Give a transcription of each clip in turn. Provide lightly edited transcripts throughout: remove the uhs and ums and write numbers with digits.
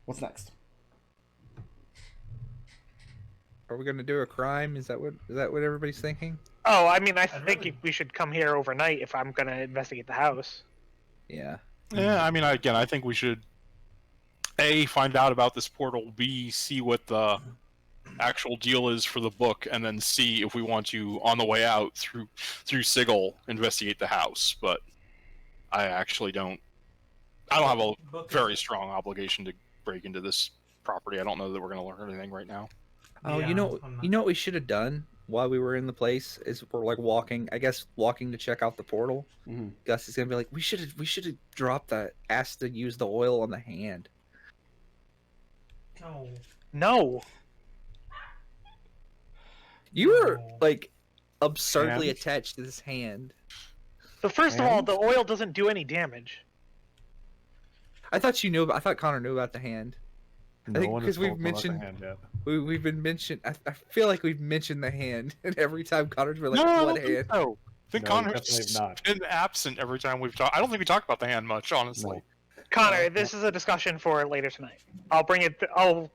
What's next? Are we going to do a crime? Is that what everybody's thinking? Oh, I mean, I think we should come here overnight if I'm going to investigate the house. Yeah. Yeah, I mean, again, I think we should A, find out about this portal, B, see what the actual deal is for the book, and then C, if we want to, on the way out through Sigil, investigate the house. But I actually don't have a very strong obligation to break into this property. I don't know that we're going to learn anything right now. Oh, Yeah, you know what we should have done while we were in the place is we're like walking to check out the portal. Mm-hmm. Gus is gonna be like, we should have dropped that, asked to use the oil on the hand. No. You were like absurdly attached to this hand. So first of all, the oil doesn't do any damage. I thought you knew. I thought Connor knew about the hand. I think because we've mentioned we've been mentioned. I feel like we've mentioned the hand, and every time Connor's been like, "What hand?" I think Connor's been absent every time we've talked. I don't think we talked about the hand much, honestly. No. Connor, this is a discussion for later tonight. I'll bring it. I'll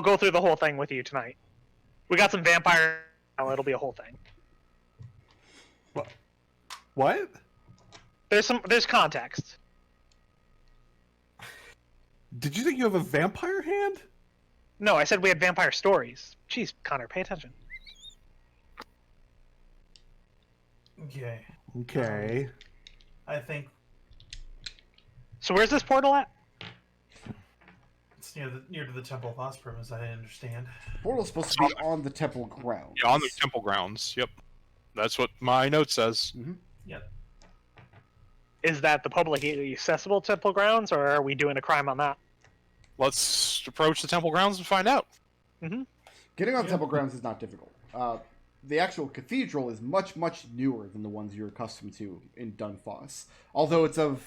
go through the whole thing with you tonight. We got some vampire. It'll be a whole thing. What? There's context. Did you think you have a vampire hand? No, I said we had vampire stories. Jeez, Connor, pay attention. Okay. I think So where's this portal at? it's near to the Temple of Osprem, as I understand. Portal's supposed to be on the temple grounds. Yeah, on the temple grounds. Yep, that's what my note says. Mm-hmm. Yep. Is that the publicly accessible temple grounds, or are we doing a crime on that? Let's approach the temple grounds and find out. Mm-hmm. Getting on temple grounds is not difficult. The actual cathedral is much, much newer than the ones you're accustomed to in Dunfoss. Although it's of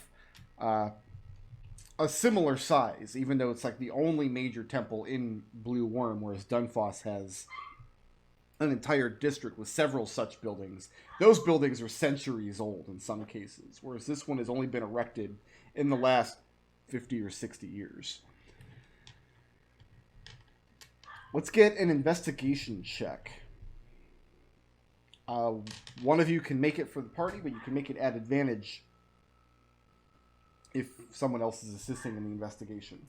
a similar size, even though it's like the only major temple in Blue Worm, whereas Dunfoss has an entire district with several such buildings. Those buildings are centuries old in some cases, whereas this one has only been erected in the last 50 or 60 years. Let's get an investigation check. One of you can make it for the party, but you can make it at advantage if someone else is assisting in the investigation.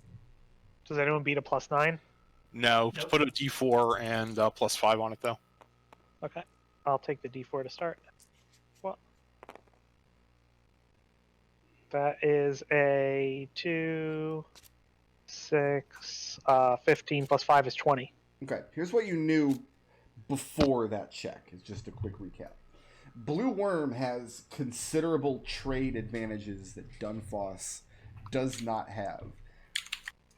Does anyone beat a +9? No, just put a D4 and +5 on it, though. Okay. I'll take the D4 to start. What? That is a 2, 6, 15 plus 5 is 20. Okay, here's what you knew before that check. It's just a quick recap. Blue Worm has considerable trade advantages that Dunfoss does not have.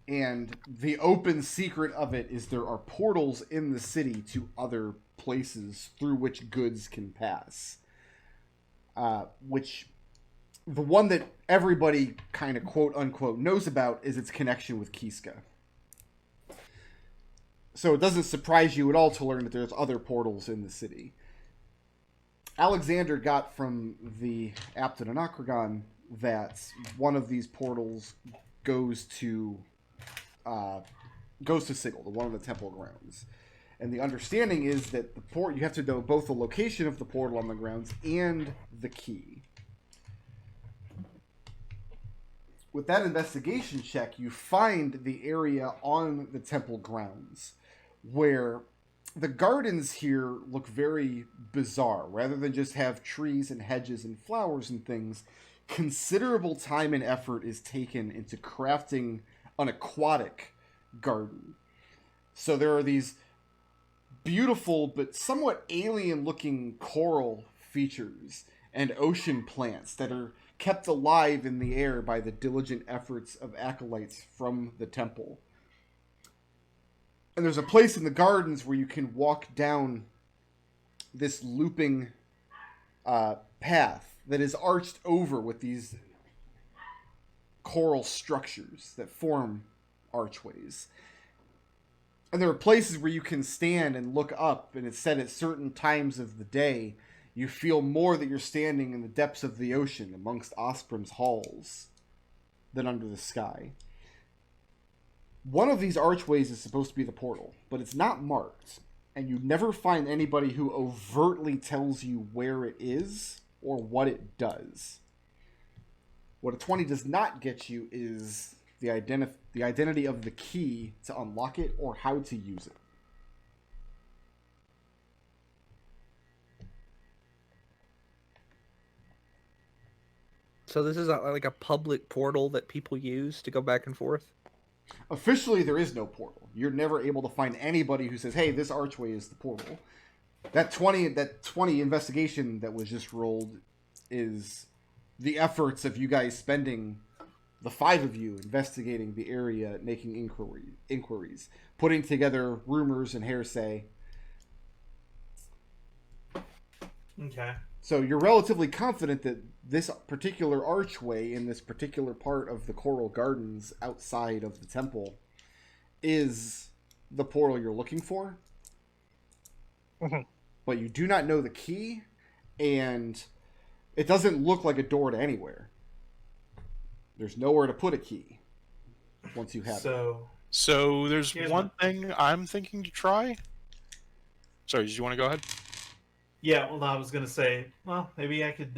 And the open secret of it is there are portals in the city to other places through which goods can pass. Which, the one that everybody kind of quote-unquote knows about is its connection with Kiska. So it doesn't surprise you at all to learn that there's other portals in the city. Alexander got from the Apton and Akragon that one of these portals goes to Sigil, the one on the temple grounds. And the understanding is that the you have to know both the location of the portal on the grounds and the key. With that investigation check, you find the area on the temple grounds where the gardens here look very bizarre. Rather than just have trees and hedges and flowers and things, considerable time and effort is taken into crafting an aquatic garden. So there are these beautiful but somewhat alien-looking coral features and ocean plants that are kept alive in the air by the diligent efforts of acolytes from the temple. And there's a place in the gardens where you can walk down this looping path that is arched over with these coral structures that form archways. And there are places where you can stand and look up, and it's said at certain times of the day, you feel more that you're standing in the depths of the ocean amongst Osprem's halls than under the sky. One of these archways is supposed to be the portal, but it's not marked, and you never find anybody who overtly tells you where it is or what it does. What a 20 does not get you is the identity of the key to unlock it or how to use it. So this is like a public portal that people use to go back and forth? Officially, there is no portal. You're never able to find anybody who says, hey, this archway is the portal. That 20 investigation that was just rolled is the efforts of you guys spending, the 5 of you, investigating the area, making inquiries, putting together rumors and hearsay. Okay. So you're relatively confident that this particular archway in this particular part of the Coral Gardens outside of the temple is the portal you're looking for. Mm-hmm. But you do not know the key, and it doesn't look like a door to anywhere. There's nowhere to put a key once you have it. So there's one thing I'm thinking to try. Sorry, did you want to go ahead? Yeah, well, I was going to say, well, maybe I could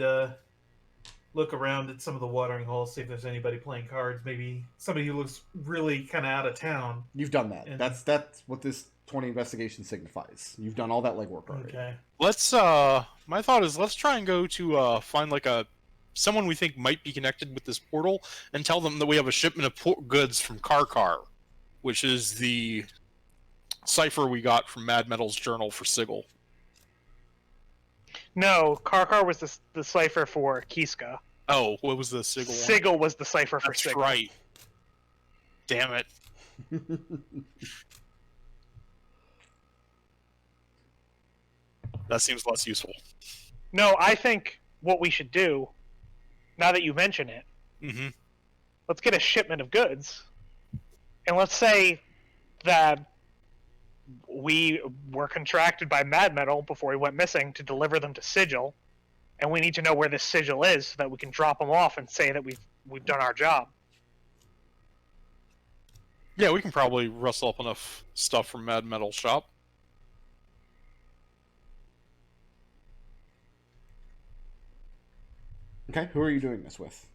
look around at some of the watering holes, see if there's anybody playing cards. Maybe somebody who looks really kind of out of town. You've done that. And that's what this 20 investigation signifies. You've done all that legwork already. Okay. Let's my thought is let's try and go to find like someone we think might be connected with this portal and tell them that we have a shipment of goods from Karkar, which is the cipher we got from Mad Metal's journal for Sigil. No, Karkar was the cipher for Kiska. Oh, what was the Sigil one? Sigil was the cipher for That's Sigil. right. Damn it. That seems less useful. No, I think what we should do, now that you mention it, let's get a shipment of goods. And let's say that we were contracted by Mad Metal before he went missing to deliver them to Sigil, and we need to know where this Sigil is so that we can drop them off and say that we've done our job. Yeah, we can probably rustle up enough stuff from Mad Metal's shop. Okay, who are you doing this with?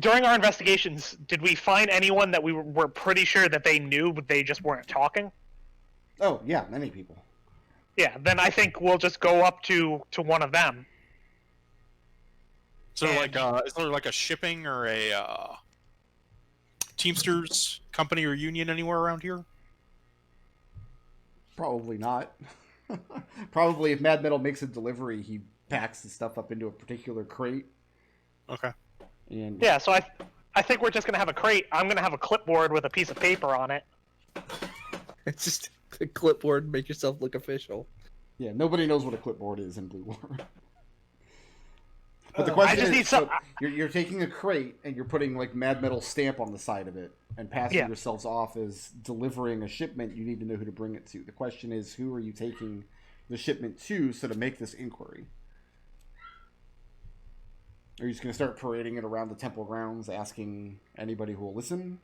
During our investigations, did we find anyone that we were pretty sure that they knew, but they just weren't talking? Oh, yeah, many people. Yeah, then I think we'll just go up to one of them. So, is there like a shipping or a Teamsters company or union anywhere around here? Probably not. Probably if Mad Metal makes a delivery, he packs the stuff up into a particular crate. Okay. And yeah, so I think we're just going to have a crate. I'm going to have a clipboard with a piece of paper on it. It's just a clipboard, make yourself look official. Yeah, nobody knows what a clipboard is in Blue War. But the question is, so you're taking a crate and you're putting like Mad Metal stamp on the side of it and passing yourselves off as delivering a shipment. You need to know who to bring it to. The question is, who are you taking the shipment to so to make this inquiry? Are you just going to start parading it around the temple grounds, asking anybody who will listen?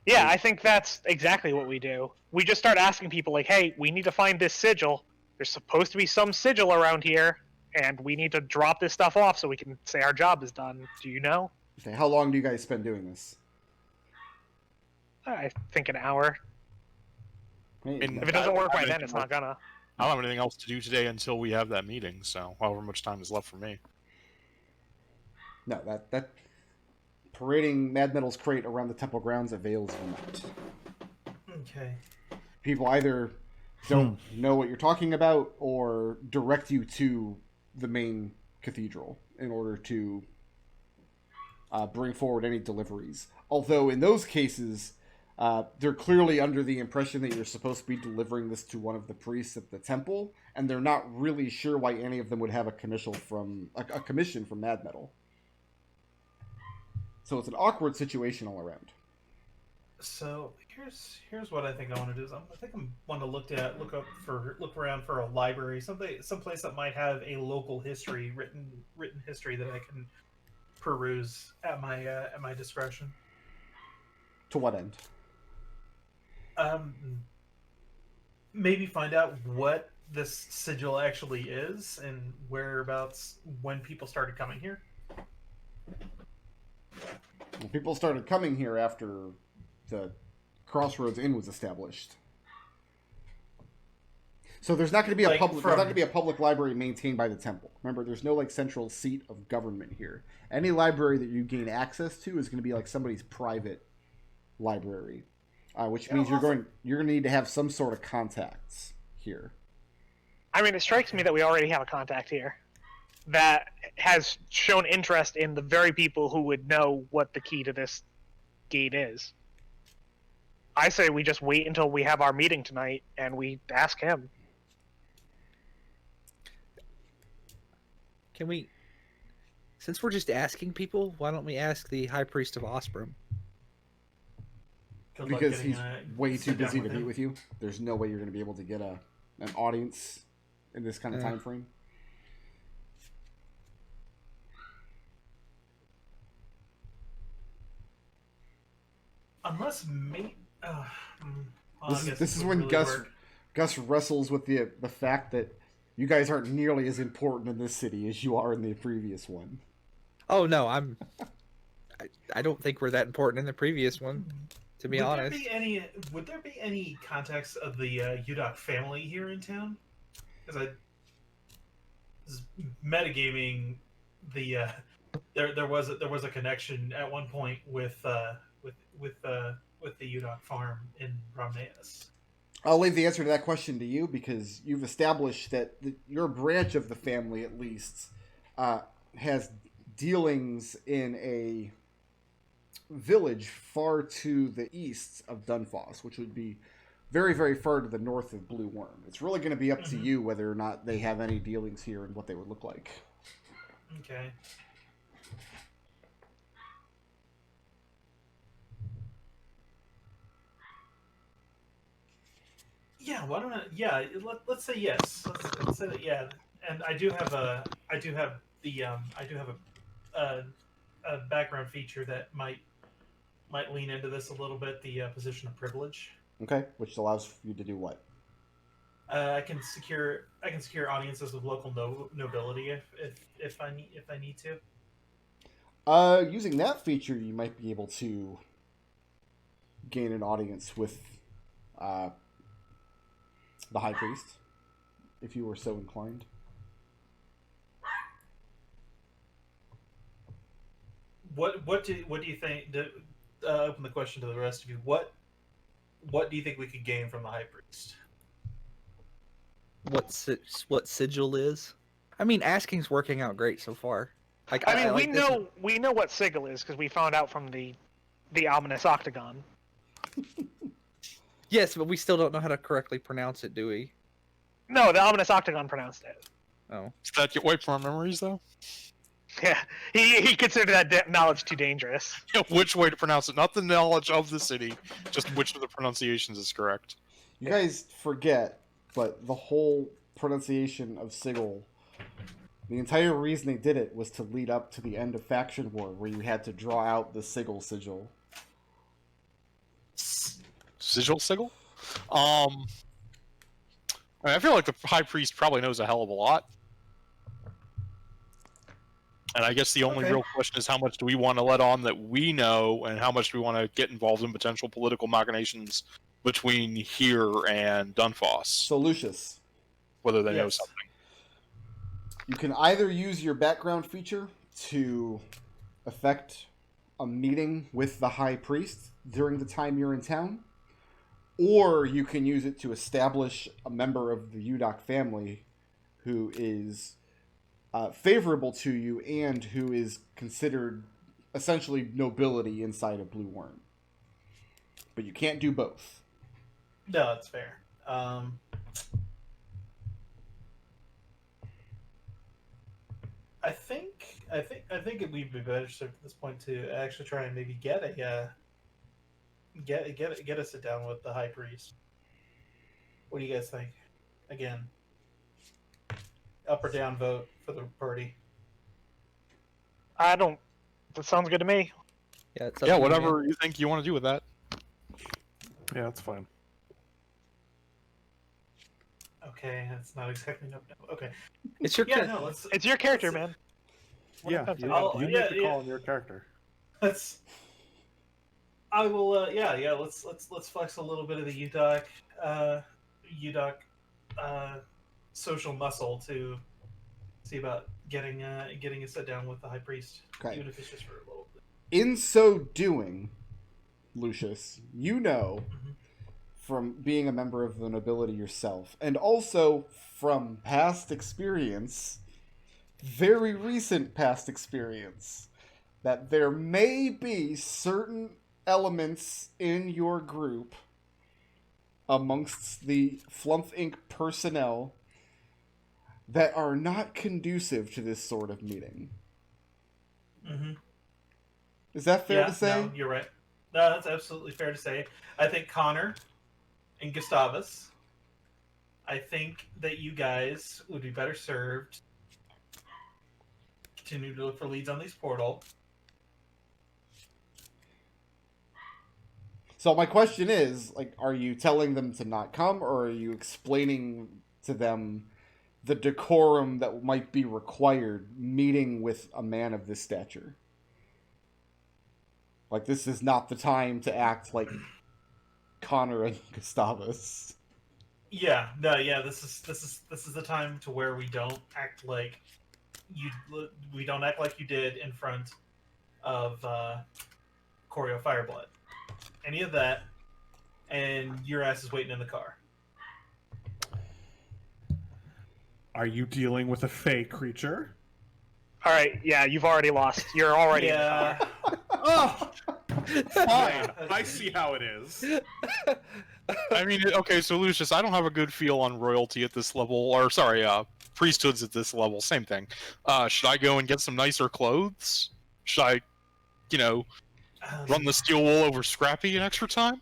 Yeah, I think that's exactly what we do. We just start asking people, like, hey, we need to find this sigil. There's supposed to be some sigil around here, and we need to drop this stuff off so we can say our job is done. Do you know? Okay, how long do you guys spend doing this? I think an hour. Hey, if it doesn't work by then, it's not gonna. I don't have anything else to do today until we have that meeting, so however much time is left for me. No, that parading Mad Metal's crate around the temple grounds avails you not. Okay. People either don't know what you're talking about or direct you to the main cathedral in order to bring forward any deliveries. Although in those cases, they're clearly under the impression that you're supposed to be delivering this to one of the priests at the temple, and they're not really sure why any of them would have a commission from Mad Metal. So it's an awkward situation all around. So here's what I think I want to do. I think I want to look around for a library, someplace that might have a local history, written history that I can peruse at my discretion. To what end? Maybe find out what this sigil actually is and whereabouts when people started coming here. Well, people started coming here after the Crossroads Inn was established. So there's not going to be there's not going to be a public library maintained by the temple. Remember, there's no like central seat of government here. Any library that you gain access to is going to be like somebody's private library, which means you're going to need to have some sort of contacts here. I mean, it strikes me that we already have a contact here that has shown interest in the very people who would know what the key to this gate is. I say we just wait until we have our meeting tonight and we ask him. Can we, since we're just asking people, why don't we ask the High Priest of Osprem? Because he's way too busy to meet with you. There's no way you're going to be able to get an audience in this kind of time frame. Unless me. This is when Gus wrestles with the fact that you guys aren't nearly as important in this city as you are in the previous one. Oh no, I don't think we're that important in the previous one, to be honest. Would there be any contacts of the Udok family here in town? Because I was metagaming there was a connection at one point with the Udok farm in Romneus. I'll leave the answer to that question to you because you've established that your branch of the family, at least, has dealings in a village far to the east of Dunfoss, which would be very, very far to the north of Blue Worm. It's really going to be up to you whether or not they have any dealings here and what they would look like. Okay. Yeah, why don't I? Yeah, let's say yes. Let's say that. Yeah, and I do have a background feature that might lean into this a little bit. The position of privilege. Okay, which allows you to do what? I can secure audiences with local nobility if I need to. Using that feature, you might be able to gain an audience with the High Priest, if you were so inclined. What do you think? Open the question to the rest of you. What do you think we could gain from the High Priest? What sigil is? I mean, asking's working out great so far. Like, we know what sigil is because we found out from the ominous octagon. Yes, but we still don't know how to correctly pronounce it, do we? No, the ominous octagon pronounced it. Oh. Does that get wiped from our memories, though? Yeah, he considered that knowledge too dangerous. Yeah, which way to pronounce it? Not the knowledge of the city, just which of the pronunciations is correct. You guys forget, but the whole pronunciation of sigil, the entire reason they did it was to lead up to the end of Faction War, where you had to draw out the sigil. Sigil? I feel like the High Priest probably knows a hell of a lot. And I guess the only real question is how much do we want to let on that we know, and how much do we want to get involved in potential political machinations between here and Dunfoss. So, Lucius. Whether they know something. You can either use your background feature to affect a meeting with the High Priest during the time you're in town, or you can use it to establish a member of the Udok family who is favorable to you and who is considered essentially nobility inside of Blue Worm. But you can't do both. No, that's fair. I think it would be better at this point to actually try and maybe get a sit down with the High Priest. What do you guys think? Again, up or down vote for the party. That sounds good to me. Yeah, whatever you think you want to do with that. Yeah, that's fine. Okay, that's not exactly no. Okay. It's your Yeah, no, let's. It's your character, man. Yeah, you I'll- make the call on your character. Let's. I will. Yeah. Let's flex a little bit of the UDOC social muscle to see about getting a sit down with the high priest, Okay. even if it's just for a little bit. In so doing, Lucius, you know Mhm. from being a member of the nobility yourself, and also from past experience, very recent past experience, that there may be certain elements in your group amongst the Flumph Inc. personnel that are not conducive to this sort of meeting. Mm-hmm. Is that fair to say? No, you're right. No, that's absolutely fair to say. I think Connor and Gustavus, I think that you guys would be better served continue to look for leads on these portal. So my question is, like, are you telling them to not come, or are you explaining to them the decorum that might be required meeting with a man of this stature? Like, this is not the time to act like Connor and Gustavus. Yeah, no, yeah. This is the time to where we don't act like you. We don't act like you did in front of Choreo Fireblood. Any of that, and your ass is waiting in the car. Are you dealing with a fey creature? All right, yeah, you've already lost. You're already in the car. Oh, fine. I see how it is. I mean, okay, so Lucius, I don't have a good feel on royalty at this level, or sorry, priesthoods at this level. Same thing. Should I go and get some nicer clothes? Should I, run the steel wool over Scrappy an extra time?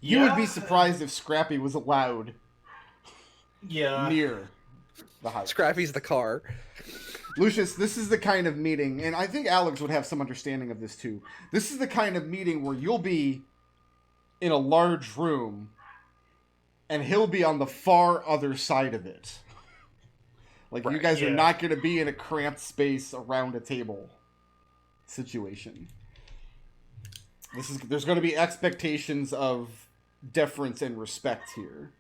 You would be surprised if Scrappy was allowed near the house. Scrappy's the car. Lucius, this is the kind of meeting, and I think Alex would have some understanding of this too. This is the kind of meeting where you'll be in a large room, and he'll be on the far other side of it. Like, you guys are not going to be in a cramped space around a table situation. There's going to be expectations of deference and respect here.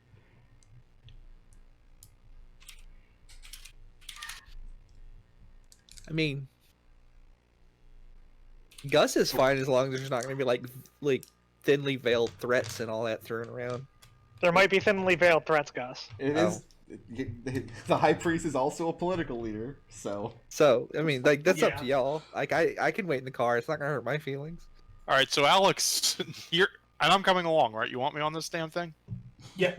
I mean, Gus is fine as long as there's not going to be like thinly veiled threats and all that thrown around. There might be thinly veiled threats, Gus. It is. The high priest is also a political leader, so. So I mean, like, that's up to y'all. Like, I can wait in the car. It's not going to hurt my feelings. All right, so Alex, and I'm coming along, right? You want me on this damn thing? Yeah.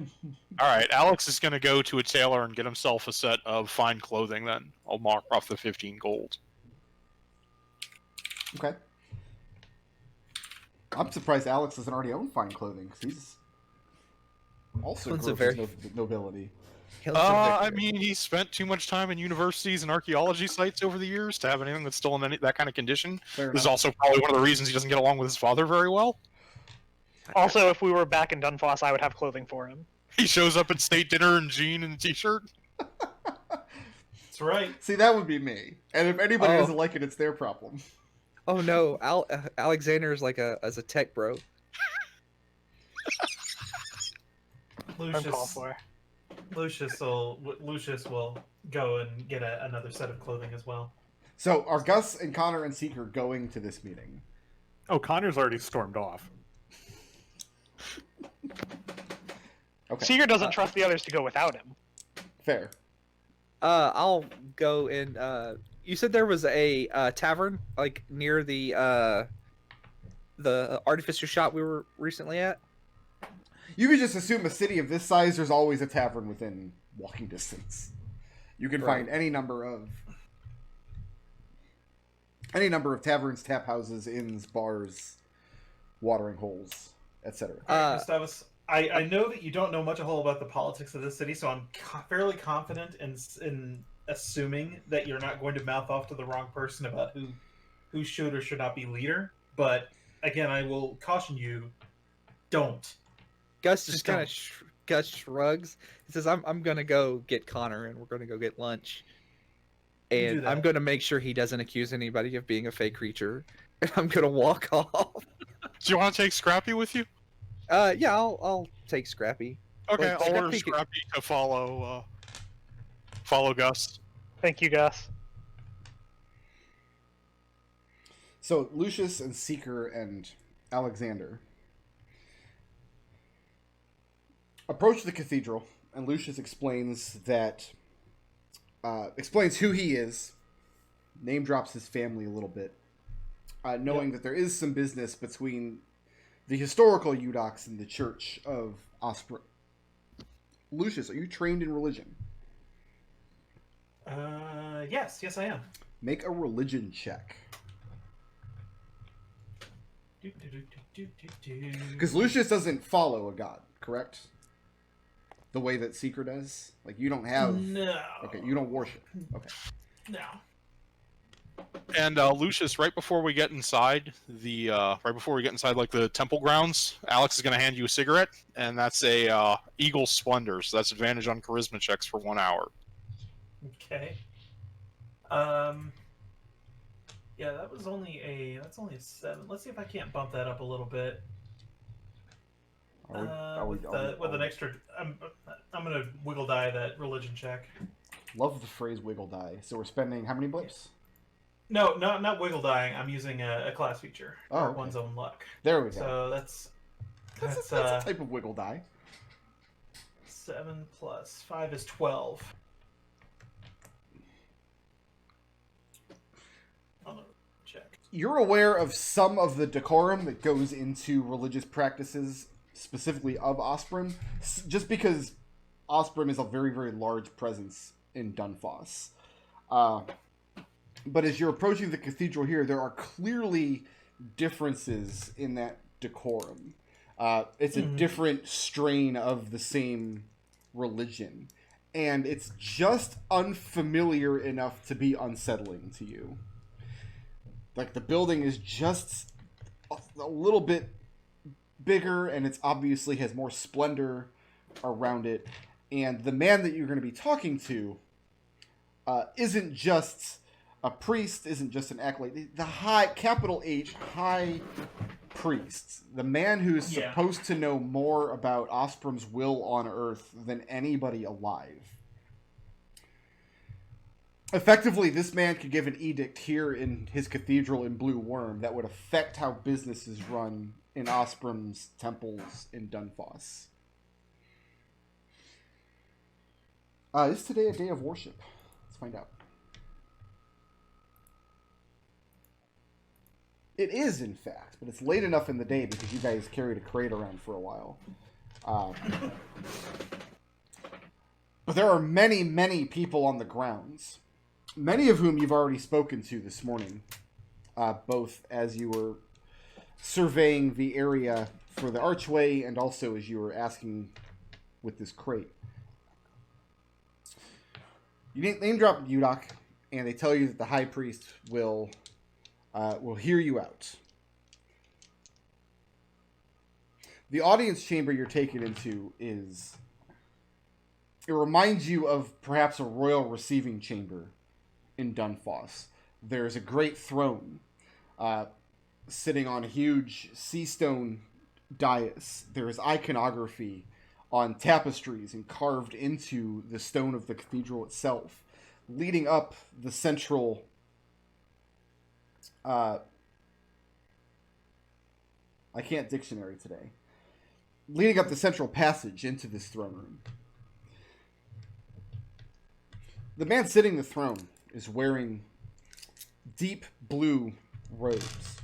All right, Alex is going to go to a tailor and get himself a set of fine clothing. Then I'll mark off the 15 gold. Okay. I'm surprised Alex doesn't already own fine clothing, because he's also nobility. I mean, he spent too much time in universities and archaeology sites over the years to have anything that's still in that kind of condition. This is also probably one of the reasons he doesn't get along with his father very well. Also, if we were back in Dunfoss, I would have clothing for him. He shows up at state dinner in jean and a t-shirt. That's right. See, that would be me. And if anybody doesn't like it, it's their problem. Oh no, Alexander is as a tech bro. Lucius will go and get another set of clothing as well. So are Gus and Connor and Seeker going to this meeting? Oh, Connor's already stormed off. Okay. Seeker doesn't trust the others to go without him. Fair. I'll go and you said there was a tavern like near the Artificer shop we were recently at? You could just assume a city of this size, there's always a tavern within walking distance. You can find any number of taverns, tap houses, inns, bars, watering holes, etc. Gustavus, I know that you don't know much a whole about the politics of this city, so I'm fairly confident in assuming that you're not going to mouth off to the wrong person about who should or should not be leader. But again, I will caution you Don't. Gus just kind of Gus shrugs. He says, "I'm gonna go get Connor, and we're gonna go get lunch, and I'm gonna make sure he doesn't accuse anybody of being a fake creature, and I'm gonna walk off." Do you want to take Scrappy with you? Yeah, I'll take Scrappy. Okay, Well, I'll order Scrappy to follow Gus. Thank you, Gus. So Lucius and Seeker and Alexander approach the cathedral, and Lucius explains who he is, name drops his family a little bit, knowing that there is some business between the historical Eudox and the Church of Osprem. Lucius, are you trained in religion? Yes, I am. Make a religion check. Because Lucius doesn't follow a god, correct? The way that Seeker does? Like, you don't have... No. Okay, you don't worship. Okay. No. And Lucius, right before we get inside like the temple grounds, Alex is going to hand you a cigarette, and that's a Eagle Splendor, so that's advantage on charisma checks for 1 hour. Okay. Yeah, that's only a 7. Let's see if I can't bump that up a little bit. With an extra, I'm gonna wiggle die that religion check. Love the phrase wiggle die. So we're spending how many blips? No, not wiggle dying. I'm using a class feature. Oh, okay. One's own luck. There we go. So that's a type of wiggle die. 7 plus 5 is 12. I'm gonna check. You're aware of some of the decorum that goes into religious practices, specifically of Osprem, just because Osprem is a very, very large presence in Dunfoss. But as you're approaching the cathedral here, there are clearly differences in that decorum. It's a different strain of the same religion, and it's just unfamiliar enough to be unsettling to you. Like, the building is just a little bit bigger, and it's obviously has more splendor around it. And the man that you're going to be talking to isn't just a priest, isn't just an acolyte. The capital H, high priest. The man who's supposed to know more about Osprem's will on Earth than anybody alive. Effectively, this man could give an edict here in his cathedral in Blue Worm that would affect how business is run in Osprem's temples in Dunfoss. Is today a day of worship? Let's find out. It is, in fact, but it's late enough in the day because you guys carried a crate around for a while. But there are many, many people on the grounds. Many of whom you've already spoken to this morning, both as you were surveying the area for the archway and also as you were asking with this crate. You name drop Eudoc, and they tell you that the high priest will hear you out. The audience chamber you're taken into it reminds you of perhaps a royal receiving chamber in Dunfoss. There's a great throne sitting on a huge sea stone dais. There is iconography on tapestries and carved into the stone of the cathedral itself, leading up the central I can't dictionary today. Leading up the central passage into this throne room. The man sitting the throne is wearing deep blue robes,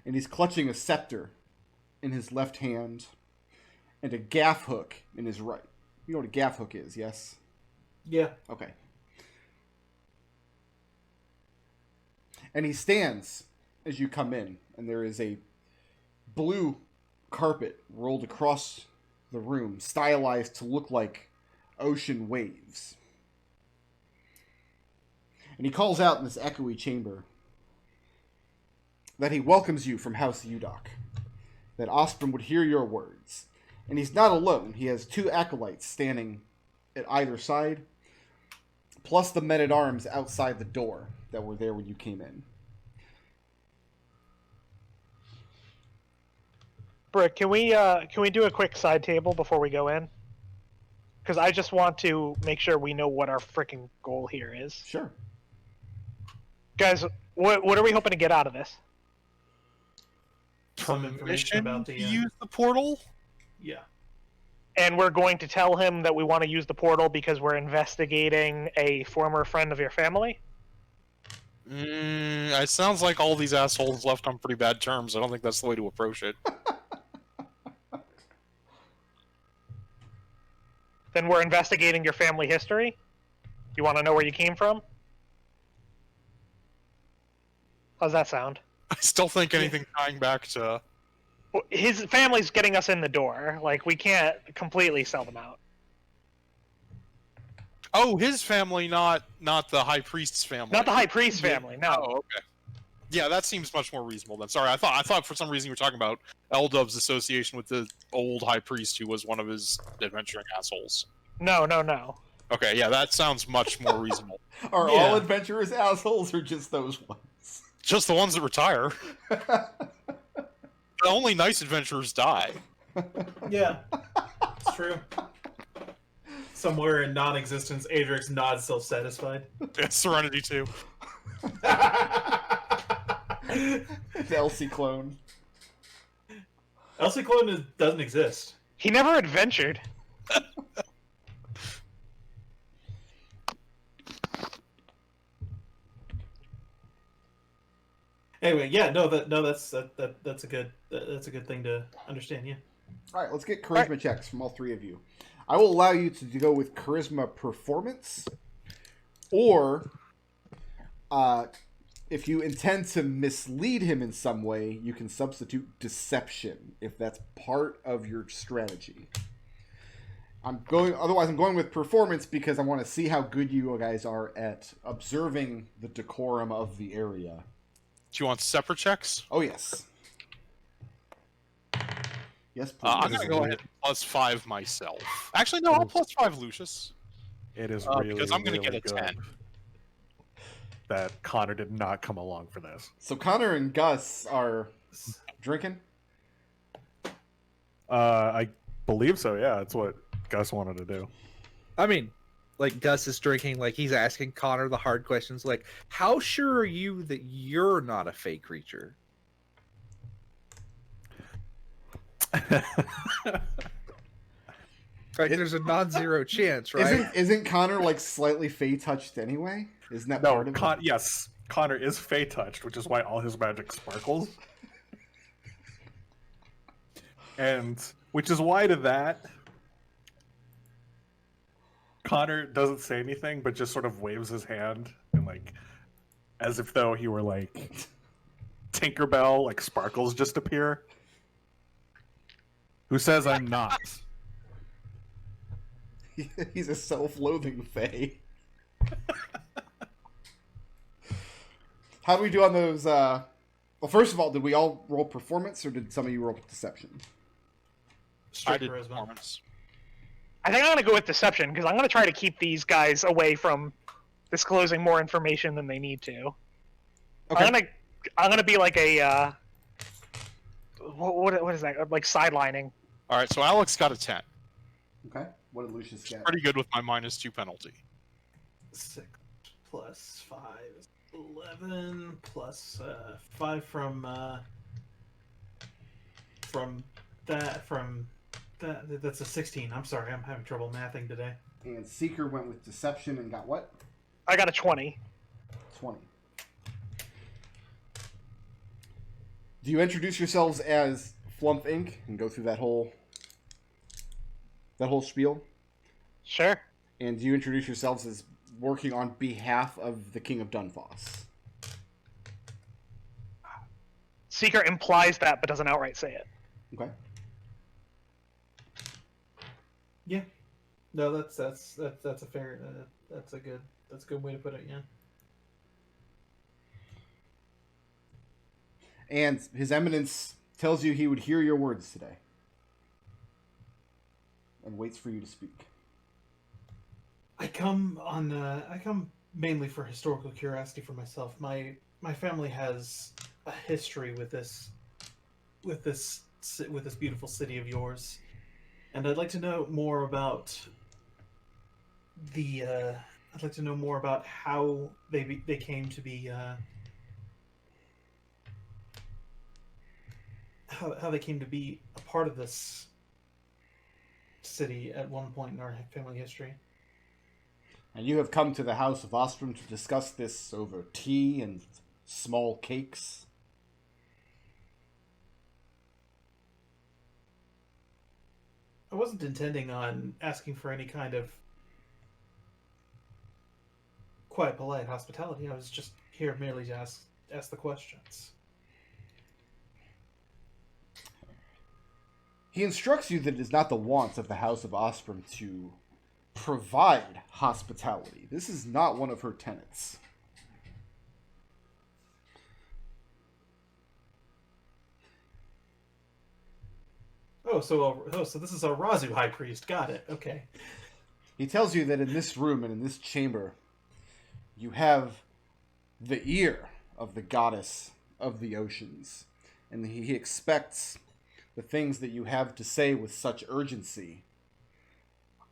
and he's clutching a scepter in his left hand and a gaff hook in his right. You know what a gaff hook is, yes? Yeah. Okay. And he stands as you come in, and there is a blue carpet rolled across the room, stylized to look like ocean waves. And he calls out in this echoey chamber that he welcomes you from House Eudoc. that Osprem would hear your words. And he's not alone. He has 2 acolytes standing at either side, plus the men-at-arms outside the door that were there when you came in. Brick, can we do a quick side table before we go in? Because I just want to make sure we know what our freaking goal here is. Sure. Guys, what are we hoping to get out of this? Some information about the use the portal? Yeah. And we're going to tell him that we want to use the portal because we're investigating a former friend of your family? It sounds like all these assholes left on pretty bad terms. I don't think that's the way to approach it. Then we're investigating your family history? You want to know where you came from? How's that sound? I still think anything tying back to... His family's getting us in the door. Like, we can't completely sell them out. Oh, his family, not the High Priest's family. Not the High Priest's family, no. Oh, okay. Yeah, that seems much more reasonable then. Sorry, I thought for some reason you were talking about Eldub's association with the old High Priest who was one of his adventuring assholes. No. Okay, yeah, that sounds much more reasonable. Are all adventurers assholes or just those ones? Just the ones that retire. Only nice adventurers die. Yeah, it's true. Somewhere in non-existence, Adric's not self-satisfied. It's Serenity 2. The Elsie clone. Elsie clone doesn't exist. He never adventured. Anyway, yeah, that's a good thing to understand. Yeah. All right, let's get charisma checks from all 3 of you. I will allow you to go with charisma performance, or if you intend to mislead him in some way, you can substitute deception if that's part of your strategy. Otherwise, I'm going with performance because I want to see how good you guys are at observing the decorum of the area. Do you want separate checks? Oh, yes. Yes, please. I'm going to go ahead and +5 myself. Actually, no, I'll +5 Lucius. It is really, because I'm going to really get a 10. That Connor did not come along for this. So Connor and Gus are drinking? I believe so, yeah. That's what Gus wanted to do. I mean, like, Gus is drinking, like, he's asking Connor the hard questions, like, how sure are you that you're not a fey creature? Right, there's a non-zero chance, right? Isn't Connor, like, slightly fey-touched anyway? Isn't that part of it? Yes, Connor is fey-touched, which is why all his magic sparkles. And, which is why to that... Connor doesn't say anything, but just sort of waves his hand and like, as if though he were like Tinkerbell, like sparkles just appear. Who says I'm not? He's a self-loathing fae. How do we do on those? Well, first of all, did we all roll performance, or did some of you roll deception? I did performance. I think I'm going to go with deception, because I'm going to try to keep these guys away from disclosing more information than they need to. Okay. I'm gonna be like a what is that? Like sidelining. All right, so Alex got a 10. Okay. What did Lucius get? Pretty good with my -2 penalty. 6 plus 5 is 11 plus 5 from that. That's a 16. I'm sorry, I'm having trouble mathing today. And Seeker went with deception and got what? I got a 20. 20. Do you introduce yourselves as Flumph Inc. and go through that whole spiel? Sure. And do you introduce yourselves as working on behalf of the King of Dunfoss? Seeker implies that, but doesn't outright say it. Okay. Yeah. No, that's a fair. That's a good way to put it. Yeah. And His Eminence tells you he would hear your words today. And waits for you to speak. I come mainly for historical curiosity for myself. My family has a history with this beautiful city of yours, and I'd like to know more about how they came to be how they came to be a part of this city at one point in our family history. And you have come to the house of Osprem to discuss this over tea and small cakes. I wasn't intending on asking for any kind of quite polite hospitality. I was just here merely to ask the questions. He instructs you that it is not the wont of the house of Osprem to provide hospitality. This is not one of her tenets. So this is our Razu high priest. Got it. Okay. He tells you that in this room and in this chamber, you have the ear of the goddess of the oceans, and he expects the things that you have to say with such urgency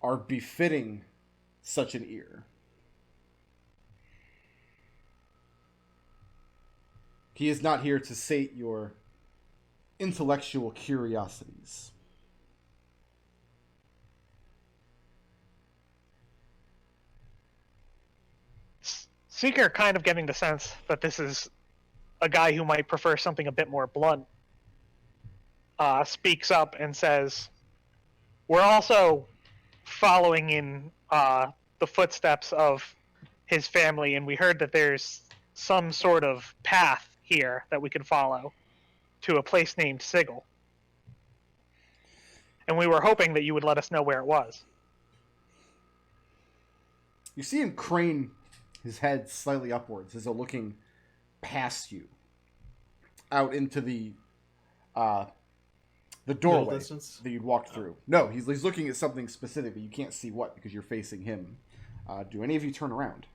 are befitting such an ear. He is not here to sate your intellectual curiosities. Seeker kind of getting the sense that this is a guy who might prefer something a bit more blunt, speaks up and says, we're also following in the footsteps of his family, and we heard that there's some sort of path here that we could follow to a place named Sigil. And we were hoping that you would let us know where it was. You see him crane his head slightly upwards as though looking past you out into the doorway that you'd walked through. No, he's looking at something specific, but you can't see what because you're facing him. Do any of you turn around?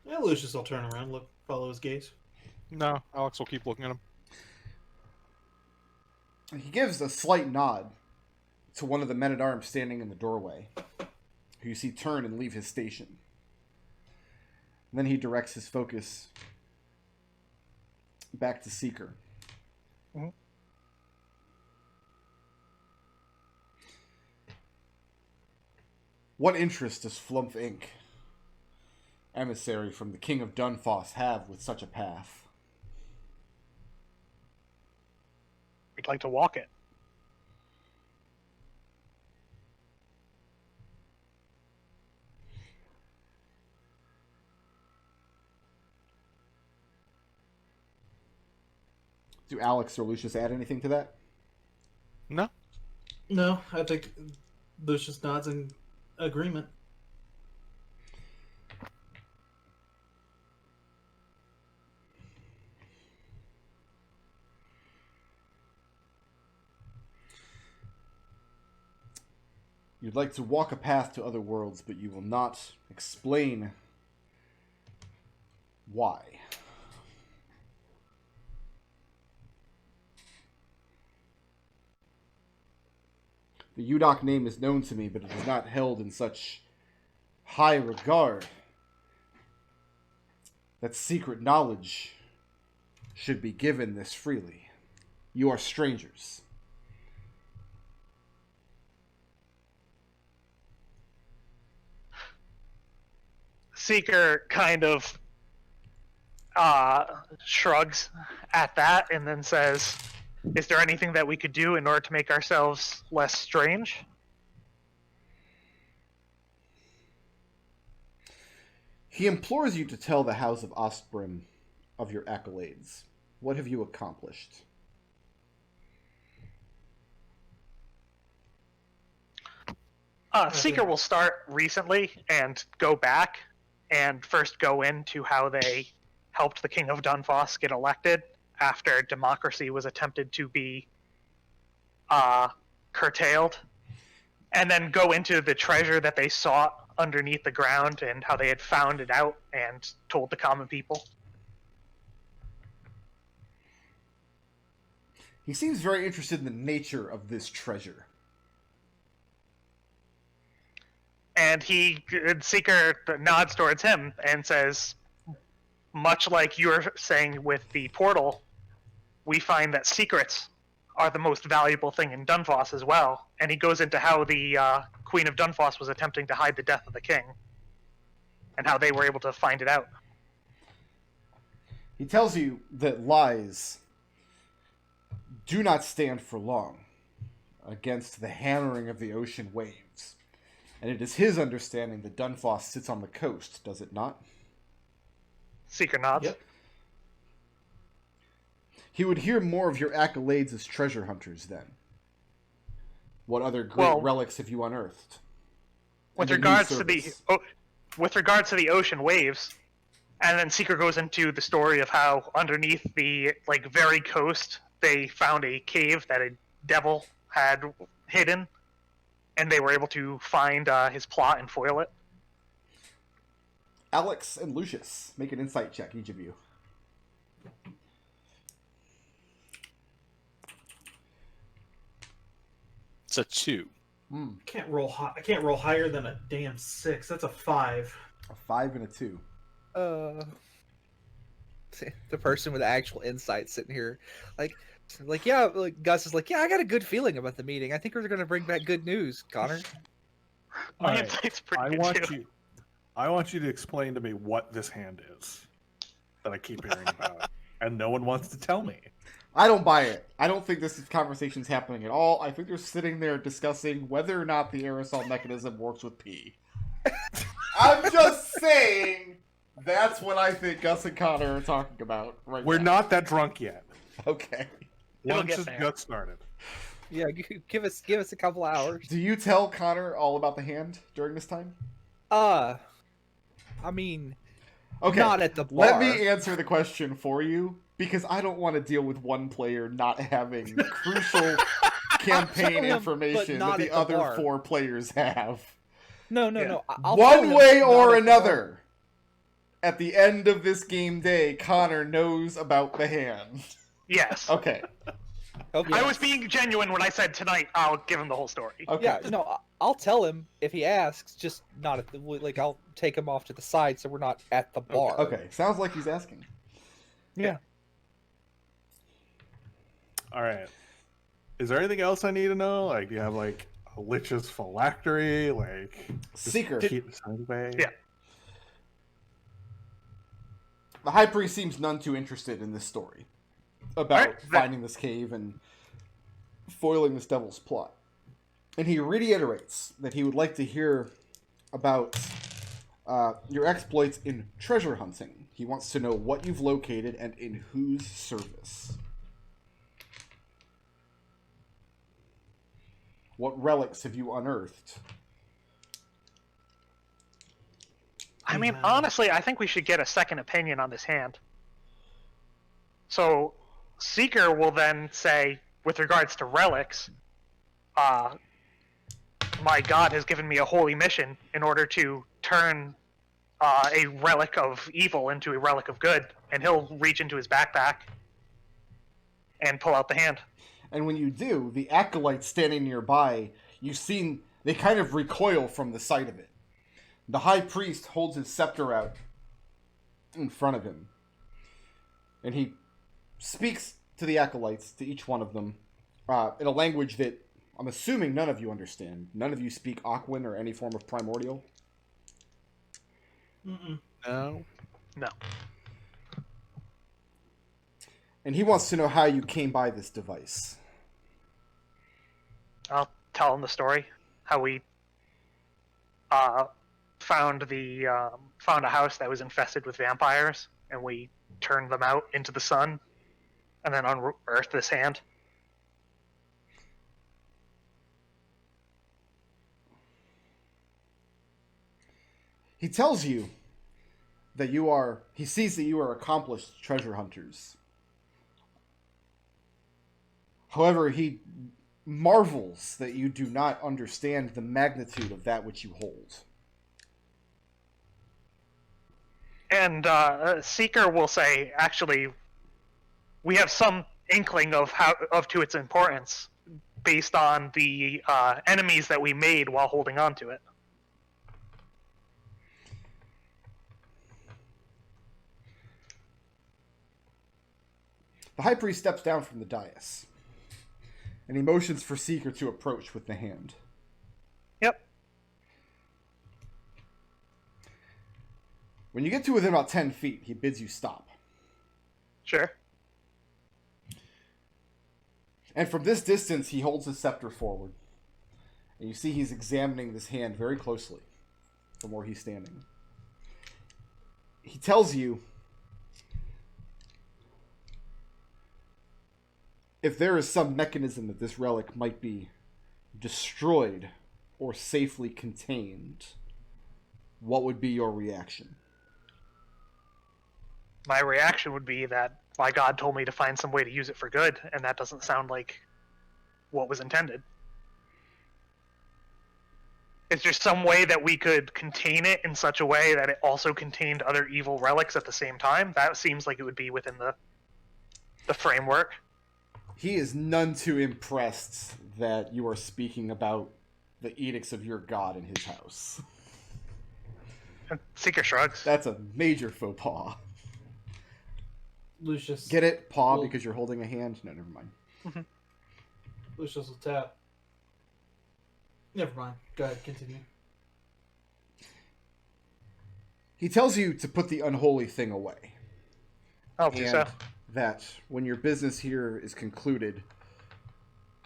Yeah, Lucius will turn around, follow his gaze. No, Alex will keep looking at him. He gives a slight nod to one of the men-at-arms standing in the doorway, who you see turn and leave his station. And then he directs his focus back to Seeker. Mm-hmm. What interest does Flumph Inc., emissary from the King of Dunfoss, have with such a path? We'd like to walk it. Do Alex or Lucius add anything to that? No. No, I think Lucius nods in agreement. You'd like to walk a path to other worlds, but you will not explain why. The Udok name is known to me, but it is not held in such high regard that secret knowledge should be given this freely. You are strangers. Seeker kind of shrugs at that and then says, is there anything that we could do in order to make ourselves less strange? He implores you to tell the House of Osprem of your accolades. What have you accomplished? Seeker will start recently and go back and first go into how helped the King of Dunfoss get elected after democracy was attempted to be curtailed, and then go into the treasure that they sought underneath the ground and how they had found it out and told the common people. He seems very interested in the nature of this treasure. And Seeker nods towards him and says, much like you were saying with the portal, we find that secrets are the most valuable thing in Dunfoss as well. And he goes into how the Queen of Dunfoss was attempting to hide the death of the king and how they were able to find it out. He tells you that lies do not stand for long against the hammering of the ocean waves. And it is his understanding that Dunfoss sits on the coast, does it not? Seeker nods. Yep. He would hear more of your accolades as treasure hunters then. What other great relics have you unearthed? With regards to the ocean waves, and then Seeker goes into the story of how underneath the very coast they found a cave that a devil had hidden, and they were able to find his plot and foil it. Alex and Lucius, make an insight check, each of you. It's a 2. Hmm. I can't roll higher than a damn 6. That's a 5. A 5 and a 2. The person with actual insight sitting here, yeah, Gus is like, yeah, I got a good feeling about the meeting. I think we're going to bring back good news, Connor. My Alright, insight's pretty good too. I want you to explain to me what this hand is that I keep hearing about, and no one wants to tell me. I don't buy it. I don't think this conversation's happening at all. I think they're sitting there discussing whether or not the aerosol mechanism works with pee. I'm just saying that's what I think Gus and Connor are talking about right We're now. not that drunk yet. Okay. Lunch just got started. Yeah, give us a couple hours. Do you tell Connor all about the hand during this time? I mean, Okay. not at the bar. Let me answer the question for you, because I don't want to deal with one player not having crucial campaign information that the other bar. 4 players have. No. I'll tell One him way not or at the bar. another, at the end of this game day, Connor knows about the hand. Yes. Okay. Okay. I was being genuine when I said tonight I'll give him the whole story. Okay. Yeah, no, I'll tell him if he asks, just not at the, I'll take him off to the side so we're not at the bar. Okay. Sounds like he's asking. Yeah. All right. Is there anything else I need to know? Do you have a Lich's phylactery? Seeker. Keep this away? Yeah. The High Priest seems none too interested in this story about finding this cave and foiling this devil's plot. And he reiterates that he would like to hear about your exploits in treasure hunting. He wants to know what you've located and in whose service. What relics have you unearthed? I mean, honestly, I think we should get a second opinion on this hand. So, Seeker will then say, with regards to relics, my god has given me a holy mission in order to turn a relic of evil into a relic of good, and he'll reach into his backpack and pull out the hand. And when you do, the acolytes standing nearby, you've seen, they kind of recoil from the sight of it. The High Priest holds his scepter out in front of him. And he speaks to the acolytes, to each one of them, in a language that I'm assuming none of you understand. None of you speak Aquan or any form of Primordial? Mm-mm. No. No. And he wants to know how you came by this device. I'll tell him the story. How we found a house that was infested with vampires, and we turned them out into the sun, and then unearthed this hand. He tells you that he sees that you are accomplished treasure hunters. However, he marvels that you do not understand the magnitude of that which you hold. And Seeker will say, actually, we have some inkling of to its importance based on the enemies that we made while holding on to it. The High Priest steps down from the dais, and he motions for Seeker to approach with the hand. Yep. When you get to within about 10 feet, he bids you stop. Sure. And from this distance, he holds his scepter forward. And you see he's examining this hand very closely from where he's standing. He tells you, if there is some mechanism that this relic might be destroyed or safely contained, what would be your reaction? My reaction would be that my god told me to find some way to use it for good, and that doesn't sound like what was intended. Is there some way that we could contain it in such a way that it also contained other evil relics at the same time? That seems like it would be within the framework. He is none too impressed that you are speaking about the edicts of your god in his house. Seeker shrugs. That's a major faux pas. Lucius. Get it? Paw because you're holding a hand? No, never mind. Mm-hmm. Lucius will tap. Never mind. Go ahead, continue. He tells you to put the unholy thing away. I'll do so. That when your business here is concluded,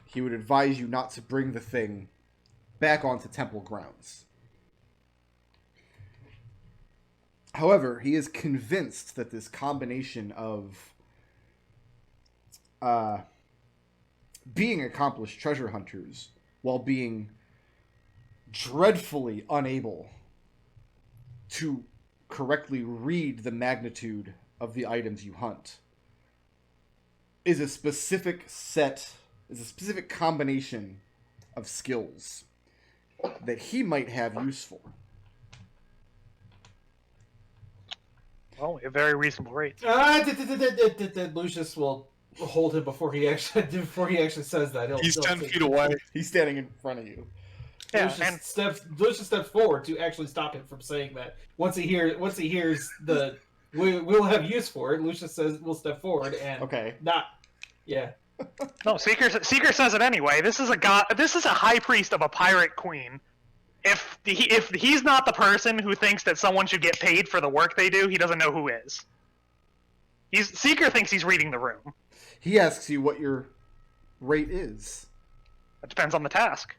he would advise you not to bring the thing back onto temple grounds. However, he is convinced that this combination of being accomplished treasure hunters while being dreadfully unable to correctly read the magnitude of the items you hunt is a specific combination of skills that he might have use for. Well, a very reasonable rate. Lucius will hold him before he actually says that. He's 10 feet away. He's standing in front of you. Yeah, Lucius steps forward to actually stop him from saying that. Once he hears the we'll have use for it, Lucius says we'll step forward and No, Seeker says it anyway. This is a god. This is a high priest of a pirate queen. If he's not the person who thinks that someone should get paid for the work they do, he doesn't know who is. Seeker thinks he's reading the room. He asks you what your rate is. It depends on the task.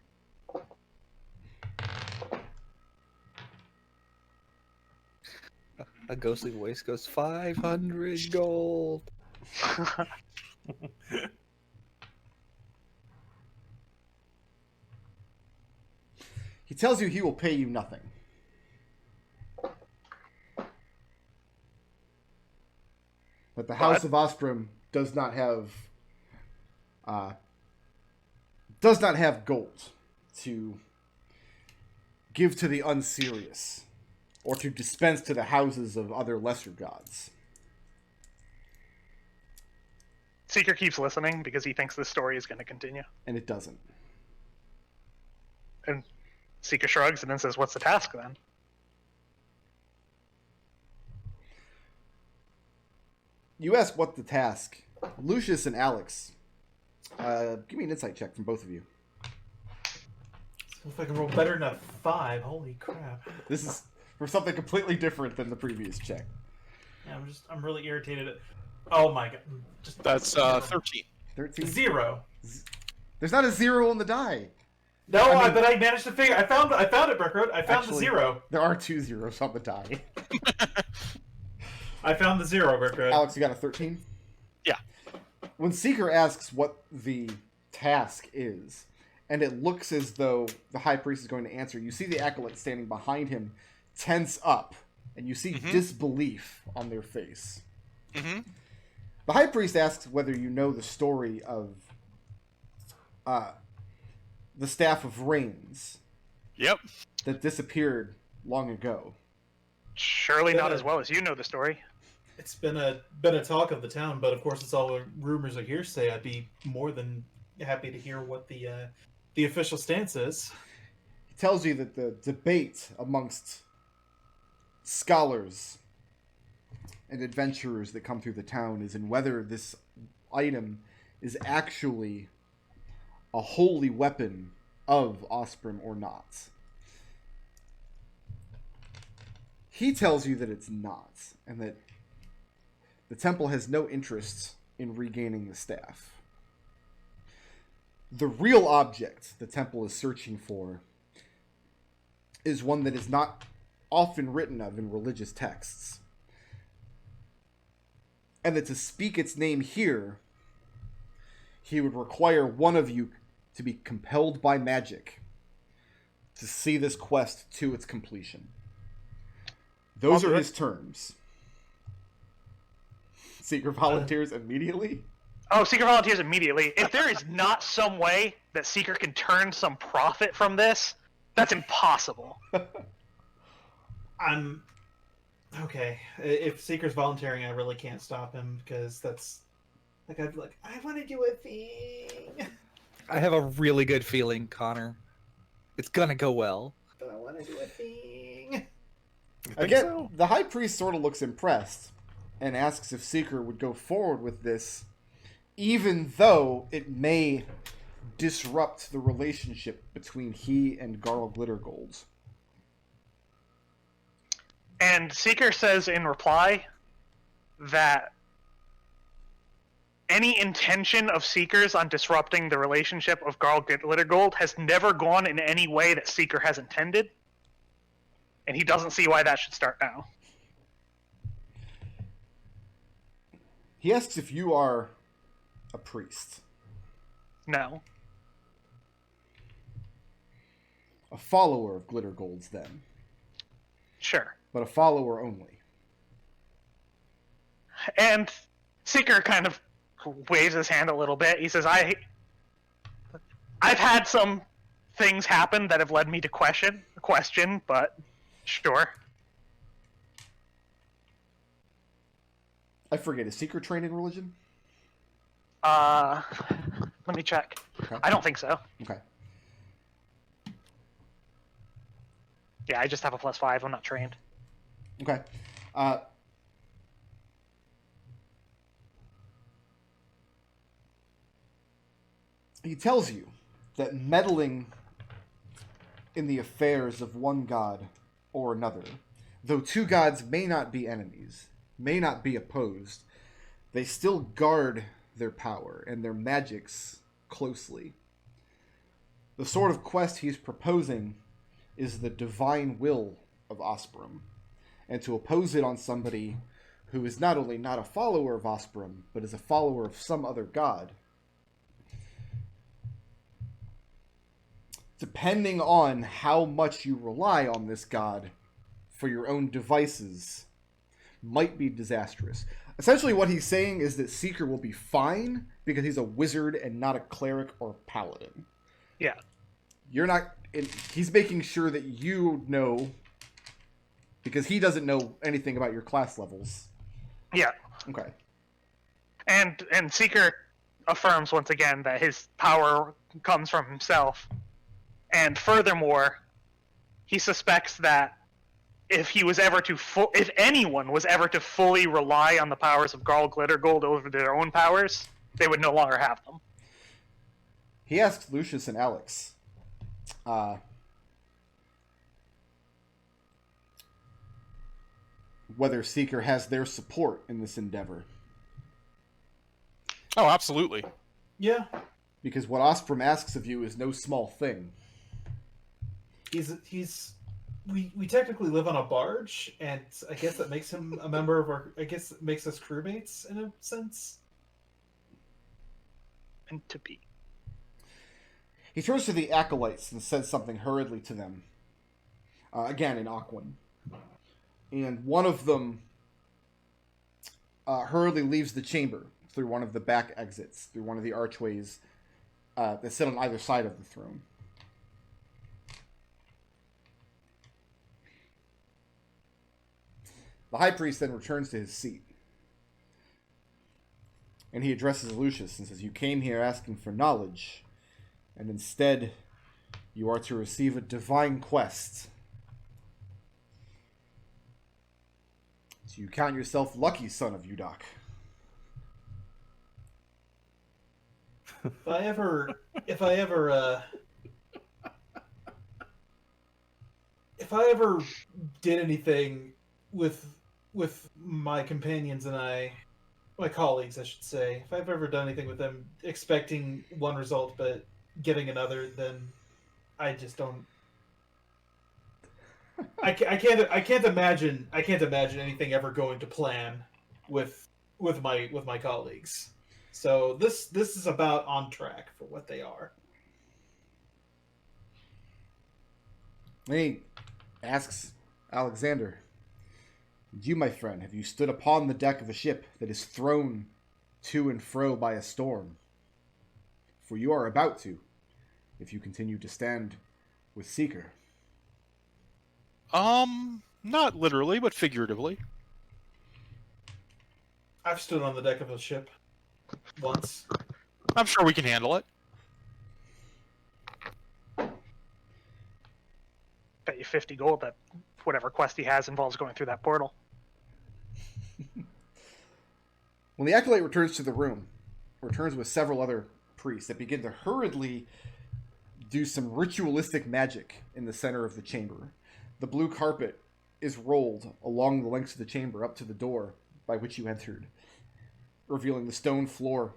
A ghostly voice goes, 500 gold. He tells you he will pay you nothing. But the House of Osprem does not have gold to give to the unserious or to dispense to the houses of other lesser gods. Seeker keeps listening because he thinks this story is going to continue. And it doesn't. And Seeker shrugs and then says, "What's the task then?" You ask what the task. Lucius and Alex, give me an insight check from both of you. If I can roll better than a 5, holy crap! This is for something completely different than the previous check. Yeah, I'm really irritated. Oh my god! That's 13. 13. 0. There's not a 0 on the die. No, but I managed to figure. I found it, Brickroad. I found the 0. There are 2 zeros on the die. I found the 0, Brickroad. Alex, you got a 13? Yeah. When Seeker asks what the task is, and it looks as though the High Priest is going to answer, you see the acolyte standing behind him tense up and you see disbelief on their face. Mm-hmm. The High Priest asks whether you know the story of the Staff of Rains. Yep. That disappeared long ago. Surely not as well as you know the story. It's been a talk of the town, but of course it's all rumors or hearsay. I'd be more than happy to hear what the official stance is. He tells you that the debate amongst scholars and adventurers that come through the town is in whether this item is actually a holy weapon of Osprem or not. He tells you that it's not, and that the temple has no interest in regaining the staff. The real object the temple is searching for is one that is not often written of in religious texts. And that to speak its name here, he would require one of you to be compelled by magic to see this quest to its completion. Those are his terms. Seeker volunteers immediately? Oh, Seeker volunteers immediately. If there is not some way that Seeker can turn some profit from this, that's impossible. I'm okay. If Seeker's volunteering, I really can't stop him because that's like I'd be like, I want to do a thing. I have a really good feeling, Connor. It's gonna go well. But I want to do a thing. Again, the High Priest sort of looks impressed and asks if Seeker would go forward with this, even though it may disrupt the relationship between he and Garl Glittergold. And Seeker says in reply that any intention of Seeker's on disrupting the relationship of Garl Glittergold has never gone in any way that Seeker has intended, and he doesn't see why that should start now. He asks if you are a priest. No. A follower of Glittergold's, then. Sure. But a follower only. And Seeker kind of waves his hand a little bit. He says, I've had some things happen that have led me to question, but sure. I forget, is Seeker trained in religion? Let me check. Okay. I don't think so. Okay. Yeah, I just have a +5. I'm not trained. Okay. He tells you that meddling in the affairs of one god or another, though two gods may not be enemies, may not be opposed, they still guard their power and their magics closely. The sort of quest he's proposing is the divine will of Osprem, and to oppose it on somebody who is not only not a follower of Osprem, but is a follower of some other god, depending on how much you rely on this god for your own devices, might be disastrous. Essentially what he's saying is that Seeker will be fine because he's a wizard and not a cleric or paladin. Yeah. You're not... He's making sure that you know, because he doesn't know anything about your class levels. Yeah. Okay. And Seeker affirms once again that his power comes from himself. And furthermore, he suspects that if anyone was ever to fully rely on the powers of Garl Glittergold over their own powers, they would no longer have them. He asks Lucius and Alex, whether Seeker has their support in this endeavor. Oh, absolutely. Yeah. Because what Osprem asks of you is no small thing. We technically live on a barge, and I guess that makes him a member of our. I guess it makes us crewmates in a sense. And to be. He turns to the acolytes and says something hurriedly to them. Again in Aquan. and one of them hurriedly leaves the chamber through one of the back exits, through one of the archways that sit on either side of the throne. The high priest then returns to his seat. And he addresses Lucius and says, "You came here asking for knowledge, and instead you are to receive a divine quest. So you count yourself lucky, son of Udoc." If I ever did anything with my companions and my colleagues, I should say, if I've ever done anything with them expecting one result but getting another, then I just don't. I can't imagine anything ever going to plan with my colleagues. So this is about on track for what they are. He asks Alexander, "And you, my friend, have you stood upon the deck of a ship that is thrown to and fro by a storm? For you are about to, if you continue to stand with Seeker." Not literally, but figuratively. I've stood on the deck of a ship once. I'm sure we can handle it. Bet you 50 gold that whatever quest he has involves going through that portal. When the acolyte returns to the room, returns with several other priests that begin to hurriedly do some ritualistic magic in the center of the chamber. The blue carpet is rolled along the lengths of the chamber up to the door by which you entered, revealing the stone floor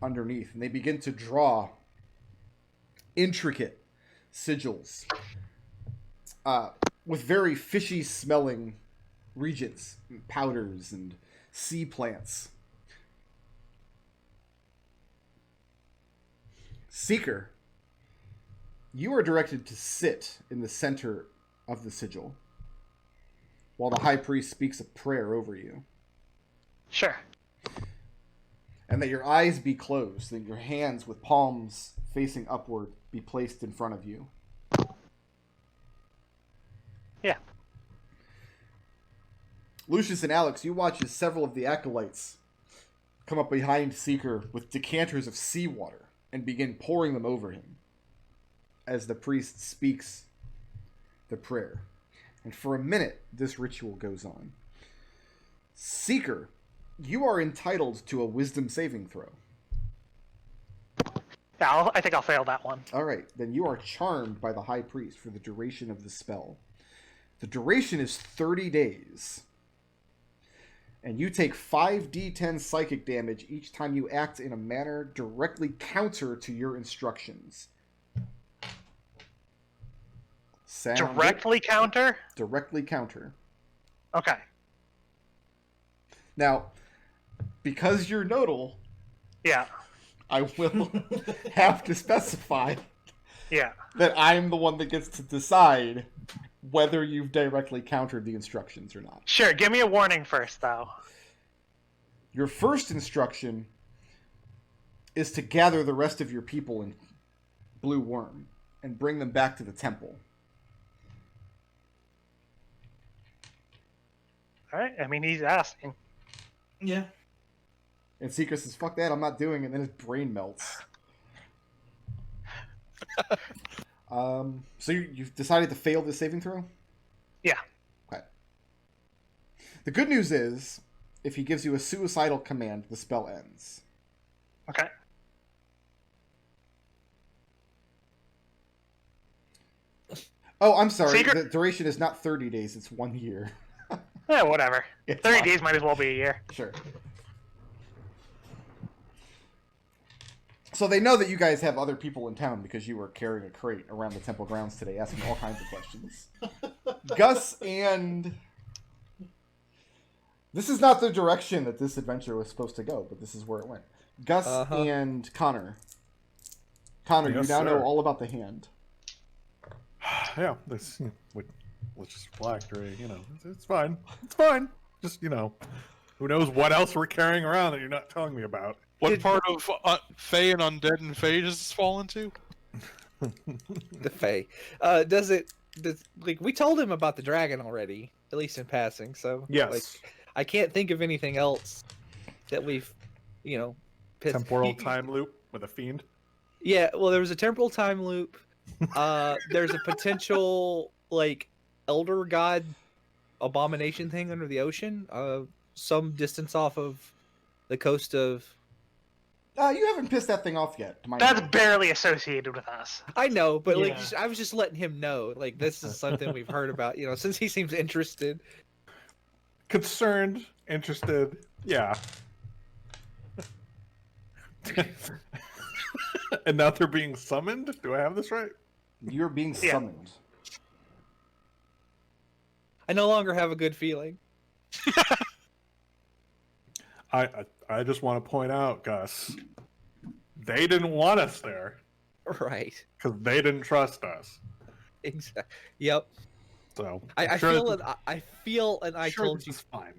underneath. And they begin to draw intricate sigils with very fishy smelling regents, and powders, and sea plants. Seeker, you are directed to sit in the center of the sigil while the high priest speaks a prayer over you. Sure. And that your eyes be closed, and your hands with palms facing upward be placed in front of you. Yeah. Lucius and Alex, you watch as several of the acolytes come up behind Seeker with decanters of seawater and begin pouring them over him as the priest speaks the prayer. And for a minute, this ritual goes on. Seeker, you are entitled to a wisdom saving throw. Yeah, I think I'll fail that one. All right, then you are charmed by the high priest for the duration of the spell. The duration is 30 days. And you take 5d10 psychic damage each time you act in a manner directly counter to your instructions. Sound Directly counter? Directly counter. Okay. Now, because you're Nodal, Yeah. I will have to specify Yeah. that I'm the one that gets to decide whether you've directly countered the instructions or not. Sure, give me a warning first, though. Your first instruction is to gather the rest of your people in Blue Worm and bring them back to the temple. Alright, I mean, he's asking. Yeah. And Seeker says, "Fuck that, I'm not doing it," and then his brain melts. So you've decided to fail this saving throw? Yeah. Okay. The good news is, if he gives you a suicidal command, the spell ends. Okay. Oh, I'm sorry. Secret- The duration is not 30 days, it's 1 year. Yeah, whatever. It's 30 fine. days might as well be a year. Sure. So they know that you guys have other people in town because you were carrying a crate around the temple grounds today, asking all kinds of questions. Gus and... This is not the direction that this adventure was supposed to go, but this is where it went. Gus and Connor. Connor, Yes, you now know sir. all about the hand. Yeah, this Let's just phylactery. It's fine. It's fine. Just who knows what else we're carrying around that you're not telling me about? What part of Fae and Undead and Fae does this fall into? The Fae. We told him about the dragon already, at least in passing. So Yes. I can't think of anything else that we've, pissed. Temporal time loop with a fiend. Yeah, well, there was a temporal time loop. There's a potential elder god abomination thing under the ocean, some distance off of the coast of. You haven't pissed that thing off yet. To my That's knowledge. barely associated with us. I know, but Yeah. I was just letting him know, this is something we've heard about. Since he seems interested. Concerned, interested, yeah. And now they're being summoned? Do I have this right? You're being Yeah. summoned. I no longer have a good feeling. I just want to point out, Gus, they didn't want us there Right. because they didn't trust us. Exactly. Yep. So I sure feel this- it. I feel, and I sure told this you. is fine.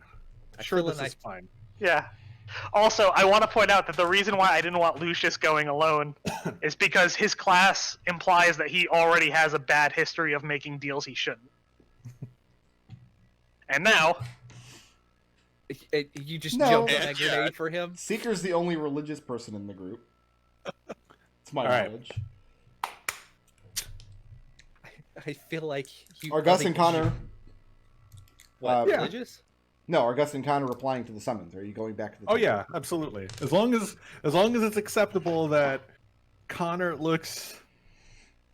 I Sure, feel this and is fine. Yeah. Also, I want to point out that the reason why I didn't want Lucius going alone is because his class implies that he already has a bad history of making deals he shouldn't. And now, You just No. jumped on Yeah. that grenade for him. Seeker's the only religious person in the group. It's my All right. knowledge. I feel like you. Are Gus probably- and Connor? What, Yeah. religious? No, are Gus and Connor replying to the summons? Are you going back to the? Oh temple? yeah, absolutely. As long as it's acceptable that Connor looks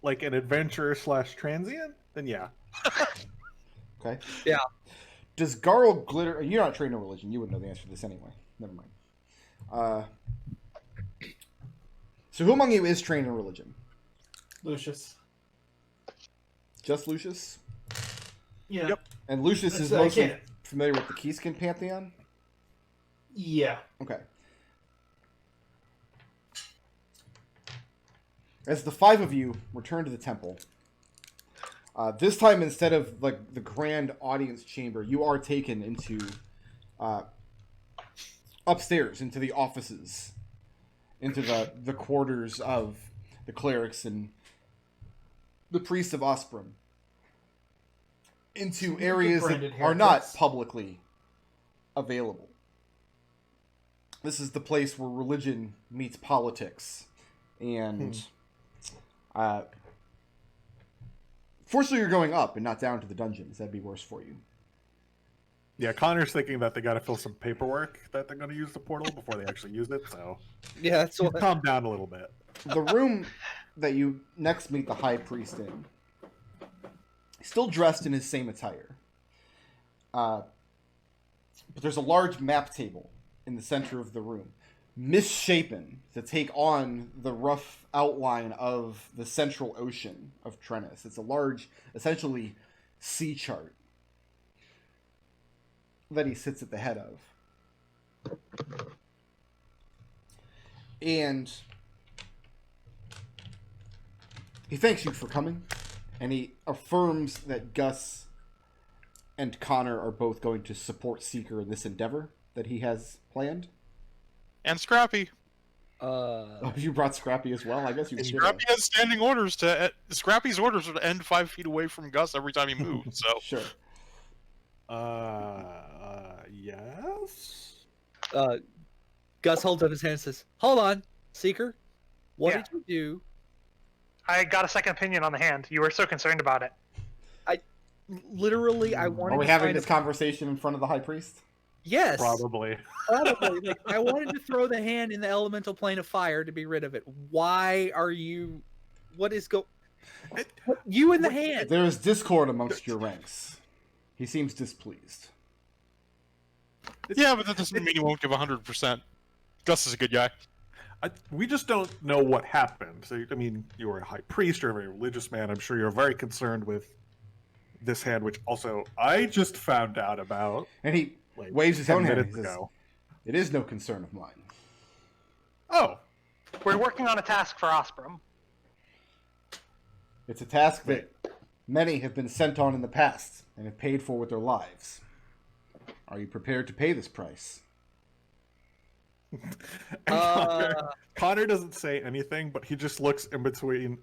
like an adventurer / transient, then yeah. Okay. Yeah. Does Garl glitter? You're not trained in religion. You wouldn't know the answer to this anyway. Never mind. So who among you is trained in religion? Lucius. Just Lucius? Yeah. Yep. And Lucius is I mostly can't. familiar with the Keyskin Pantheon? Yeah. Okay. As the five of you return to the temple, this time instead of the grand audience chamber, you are taken into upstairs into the offices, into the quarters of the clerics and the priests of Osprem, into areas that branded are not heretics. publicly available. This is the place where religion meets politics, and fortunately you're going up and not down to the dungeons. That'd be worse for you. Yeah, Connor's thinking that they got to fill some paperwork that they're going to use the portal before they actually use it. So Yeah, that's what. calm down a little bit. The room that you next meet the high priest in, still dressed in his same attire, but there's a large map table in the center of the room, misshapen to take on the rough outline of the central ocean of Trennis. It's a large, essentially, sea chart that he sits at the head of. And he thanks you for coming, and he affirms that Gus and Connor are both going to support Seeker in this endeavor that he has planned. And Scrappy. Oh, you brought Scrappy as well? I guess you could. Scrappy has standing orders to. Scrappy's orders are to end 5 feet away from Gus every time he moves. So Sure. Yes. Gus holds up his hand and says, "Hold on, Seeker. What Yeah. did you do?" I got a second opinion on the hand. You were so concerned about it. Literally, I wanted Are we to having find this conversation in front of the high priest? Yes, Probably. probably. I wanted to throw the hand in the elemental plane of fire to be rid of it. Why are you? What is you in the hand? There is discord amongst your ranks. He seems displeased. yeah, but that doesn't mean he won't give 100%. Gus is a good guy. We just don't know what happened. So, I mean, you were a high priest, you're a very religious man. I'm sure you're very concerned with this hand, which also I just found out about. And he Like, waves his 10 own hand. He minutes says, ago. "It is no concern of mine." Oh, We're working on a task for Osprem. It's a task that Many have been sent on in the past and have paid for with their lives. Are you prepared to pay this price? Connor doesn't say anything, but he just looks in between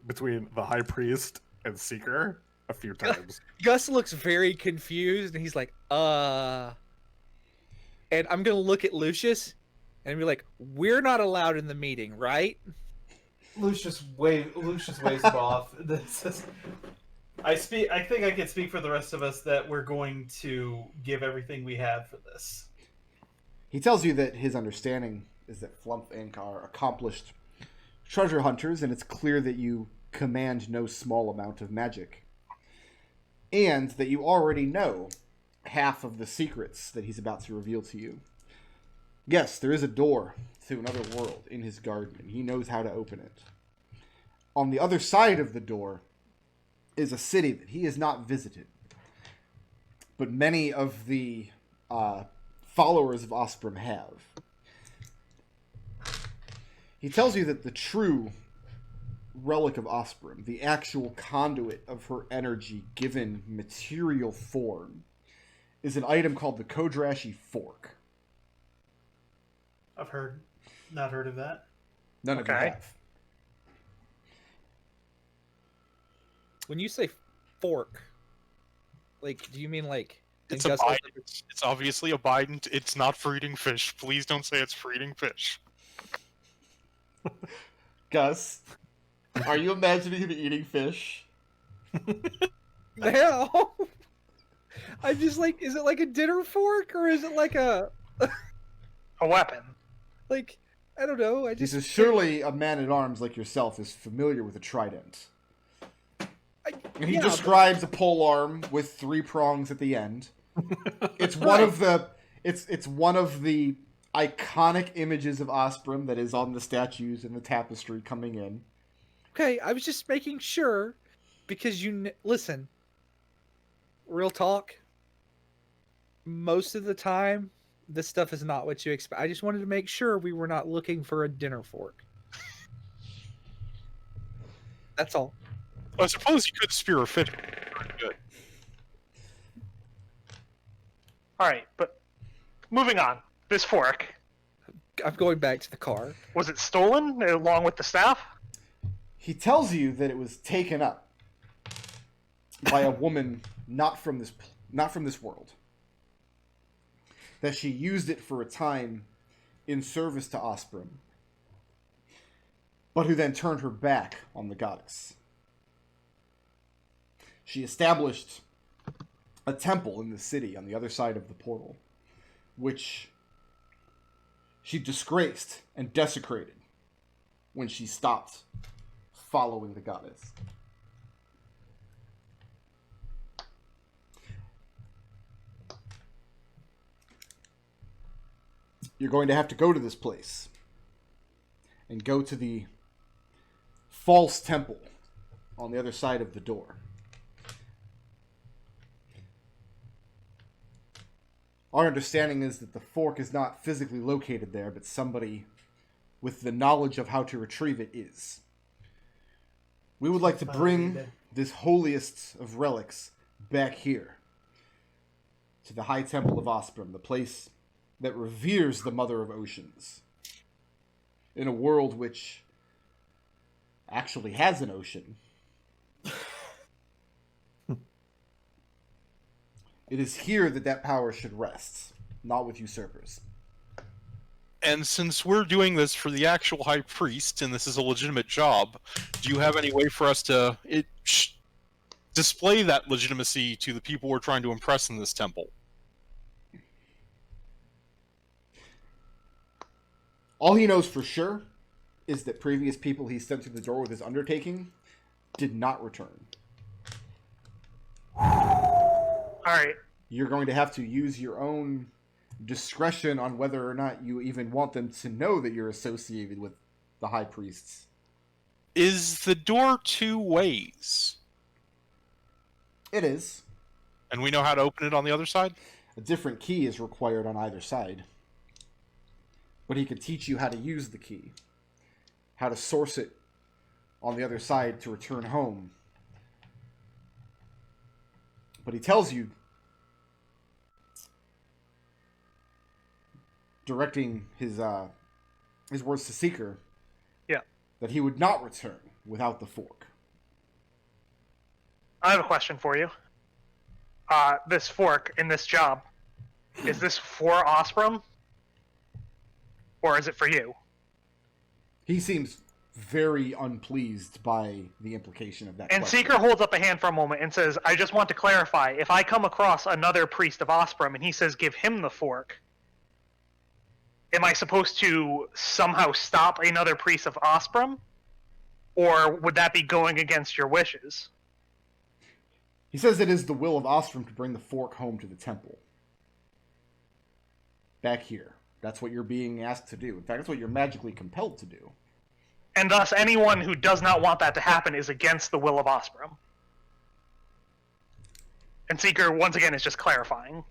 the high priest and Seeker a few times. Gus looks very confused, and he's like, And I'm gonna look at Lucius and be like, "We're not allowed in the meeting, right?" Lucius waves him off. I think I can speak for the rest of us that we're going to give everything we have for this. He tells you that his understanding is that Flumph Inc. are accomplished treasure hunters, and it's clear that you command no small amount of magic. And that you already know half of the secrets that he's about to reveal to you. Yes, there is a door to another world in his garden, and he knows how to open it. On the other side of the door is a city that he has not visited. But many of the followers of Osprem have. He tells you that the true relic of Osprem, the actual conduit of her energy given material form, is an item called the Kodrashi Fork. I've not heard of that. None of you have. When you say fork, like, do you mean like... It's a bite. It's obviously a bite. It's not for eating fish. Please don't say it's for eating fish. Gus, are you imagining him eating fish? No. I'm just like, is it like a dinner fork, or is it like a weapon? Like, I don't know. He says, surely a man-at-arms like yourself is familiar with a trident. And he describes a polearm with 3 prongs at the end. It's one of the it's one of the iconic images of Osprem that is on the statues in the tapestry coming in. Okay, I was just making sure because listen. Real talk. Most of the time, this stuff is not what you expect. I just wanted to make sure we were not looking for a dinner fork. That's all. I suppose you could spear a fish. Good. All right, but moving on. This fork. I'm going back to the car. Was it stolen along with the staff? He tells you that it was taken up by a woman not from this world. That she used it for a time in service to Osprem, but who then turned her back on the goddess. She established a temple in the city on the other side of the portal, which she disgraced and desecrated when she stopped following the goddess. You're going to have to go to this place and go to the false temple on the other side of the door. Our understanding is that the fork is not physically located there, but somebody with the knowledge of how to retrieve it is. We would like to bring this holiest of relics back here to the High Temple of Osprem, the place that reveres the Mother of Oceans, in a world which actually has an ocean. It is here that power should rest, not with usurpers. And since we're doing this for the actual high priest, and this is a legitimate job, do you have any way for us to display that legitimacy to the people we're trying to impress in this temple? All he knows for sure is that previous people he sent through the door with his undertaking did not return. Alright. You're going to have to use your own discretion on whether or not you even want them to know that you're associated with the high priests. Is the door 2 ways? It is. And we know how to open it on the other side? A different key is required on either side. But he could teach you how to use the key. How to source it on the other side to return home. But he tells you, directing his words to Seeker, that he would not return without the fork. I have a question for you. This fork in this job, is this for Osprem? Or is it for you? He seems very unpleased by the implication of that And question. Seeker holds up a hand for a moment and says, I just want to clarify, if I come across another priest of Osprem and he says give him the fork, am I supposed to somehow stop another priest of Osprem? Or would that be going against your wishes? He says it is the will of Osprem to bring the fork home to the temple. Back here. That's what you're being asked to do. In fact, that's what you're magically compelled to do. And thus, anyone who does not want that to happen is against the will of Osprem. And Seeker, once again, is just clarifying.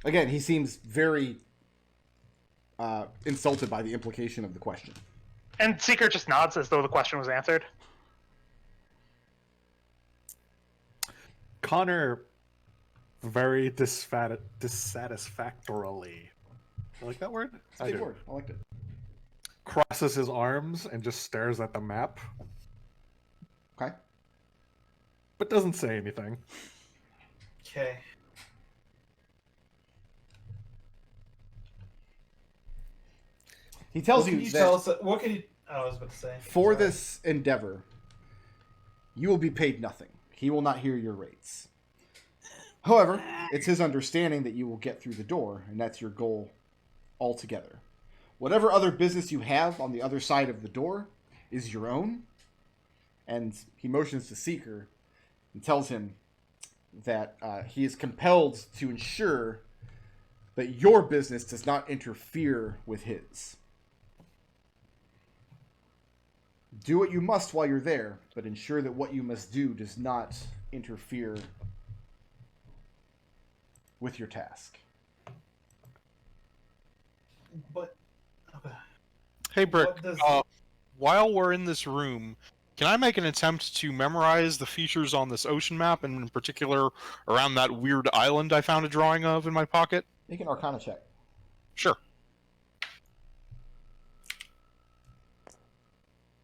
Again, he seems very insulted by the implication of the question. And Seeker just nods as though the question was answered. Connor, very dissatisfactorily. You like that word? It's a big word. I liked it. Crosses his arms and just stares at the map. Okay. But doesn't say anything. Okay. He tells What you can you that tell us? What can you? I was about to say. for Sorry. this endeavor, you will be paid nothing. He will not hear your rates. However, it's his understanding that you will get through the door, and that's your goal altogether. Whatever other business you have on the other side of the door is your own. And he motions to Seeker and tells him that he is compelled to ensure that your business does not interfere with his. Do what you must while you're there, but ensure that what you must do does not interfere with your task. But okay. Hey, Brick, What does- while we're in this room, can I make an attempt to memorize the features on this ocean map, and in particular around that weird island I found a drawing of in my pocket? Make an Arcana check. Sure.